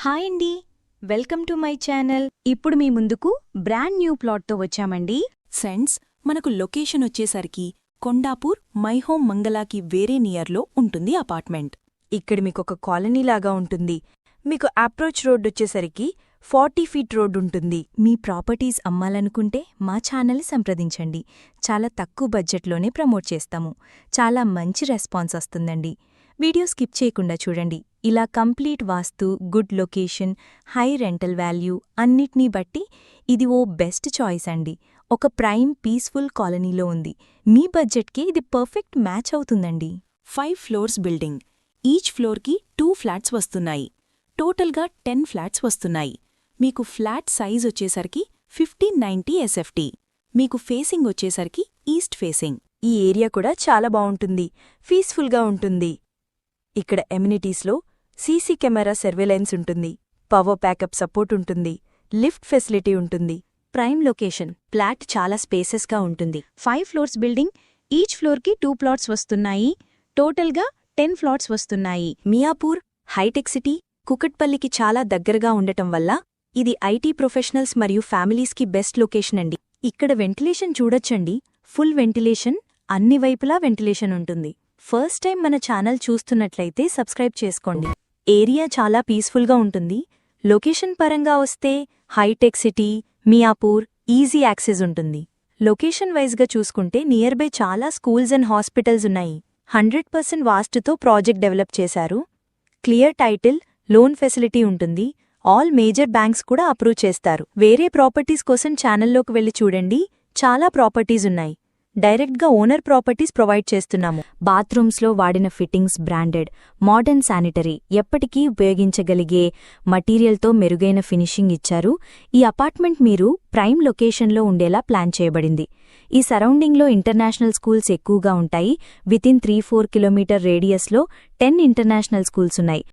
Hi అండి, welcome to my channel. ఇప్పుడు మీ ముందుకు బ్రాండ్ న్యూ ప్లాట్తో వచ్చామండి. ఫ్రెండ్స్, మనకు లొకేషన్ వచ్చేసరికి కొండాపూర్ మైహోమ్ మంగళాకి వేరే నియర్లో ఉంటుంది అపార్ట్మెంట్. ఇక్కడ మీకొక కాలనీలాగా ఉంటుంది. మీకు అప్రోచ్ రోడ్ వచ్చేసరికి 40 ఫీట్ రోడ్ ఉంటుంది. మీ ప్రాపర్టీస్ అమ్మాలనుకుంటే మా ఛానల్ సంప్రదించండి. చాలా తక్కువ బడ్జెట్లోనే ప్రమోట్ చేస్తాము. చాలా మంచి రెస్పాన్స్ వస్తుందండి. వీడియో స్కిప్ చేయకుండా చూడండి. ఇలా complete vastu, good location, high rental value అన్నిటినీ బట్టి ఇది ఓ బెస్ట్ చాయిస్ అండి. ఒక ప్రైమ్ పీస్ఫుల్ కాలనీలో ఉంది. మీ బడ్జెట్కి ఇది పర్ఫెక్ట్ మ్యాచ్ అవుతుందండి. 5 ఫ్లోర్స్ బిల్డింగ్. ఈచ్ ఫ్లోర్కి 2 ఫ్లాట్స్ వస్తున్నాయి. టోటల్గా 10 ఫ్లాట్స్ వస్తున్నాయి. మీకు ఫ్లాట్ సైజ్ వచ్చేసరికి 1590 SFT. మీకు ఫేసింగ్ వచ్చేసరికి ఈస్ట్ ఫేసింగ్. ఈ ఏరియా కూడా చాలా బావుంటుంది. పీస్ఫుల్గా ఉంటుంది. ఇక్కడ ఎమ్యూనిటీస్లో సీసీ కెమెరా సర్వేలెన్స్ ఉంటుంది. పవర్ బ్యాకప్ సపోర్ట్ ఉంటుంది. లిఫ్ట్ ఫెసిలిటీ ఉంటుంది. Prime location. ఫ్లాట్ చాలా స్పేసెస్గా ఉంటుంది. 5 ఫ్లోర్స్ బిల్డింగ్. ఈచ్ ఫ్లోర్కి 2 ప్లాట్స్ వస్తున్నాయి. టోటల్గా 10 ఫ్లాట్స్ వస్తున్నాయి. మియాపూర్, హైటెక్ సిటీ, కుకట్పల్లికి చాలా దగ్గరగా ఉండటం వల్ల ఇది ఐటీ ప్రొఫెషనల్స్ మరియు ఫ్యామిలీస్కి బెస్ట్ లొకేషన్ అండి. ఇక్కడ వెంటిలేషన్ చూడొచ్చండి. ఫుల్ వెంటిలేషన్, అన్ని వైపులా వెంటిలేషన్ ఉంటుంది. ఫస్ట్ టైం మన ఛానల్ చూస్తున్నట్లయితే సబ్స్క్రైబ్ చేసుకోండి. ఏరియా చాలా పీస్ఫుల్గా ఉంటుంది. లొకేషన్ పరంగా వస్తే హైటెక్ సిటీ, మియాపూర్ ఈజీ యాక్సెస్ ఉంటుంది. లొకేషన్ వైజ్గా చూసుకుంటే నియర్ బై చాలా స్కూల్స్ అండ్ హాస్పిటల్స్ ఉన్నాయి. 100% వాస్తుతో ప్రాజెక్ట్ డెవలప్ చేశారు. క్లియర్ టైటిల్, లోన్ ఫెసిలిటీ ఉంటుంది. ఆల్ మేజర్ బ్యాంక్స్ కూడా అప్రూవ్ చేస్తారు. వేరే ప్రాపర్టీస్ కోసం ఛానల్లోకి వెళ్లి చూడండి. చాలా ప్రాపర్టీస్ ఉన్నాయి. డైరెక్ట్గా ఓనర్ ప్రాపర్టీస్ ప్రొవైడ్ చేస్తున్నాము. బాత్రూమ్స్లో వాడిన ఫిట్టింగ్స్ బ్రాండెడ్, మోడర్న్ శానిటరీ, ఎప్పటికీ ఉపయోగించగలిగే మటీరియల్తో మెరుగైన ఫినిషింగ్ ఇచ్చారు. ఈ అపార్ట్మెంట్ మీరు ప్రైమ్ లొకేషన్లో ఉండేలా ప్లాన్ చేయబడింది. ఈ సరౌండింగ్లో ఇంటర్నేషనల్ స్కూల్స్ ఎక్కువగా ఉంటాయి. వితిన్ 3-4 కిలోమీటర్ రేడియస్లో 10 ఇంటర్నేషనల్ స్కూల్స్ ఉన్నాయి.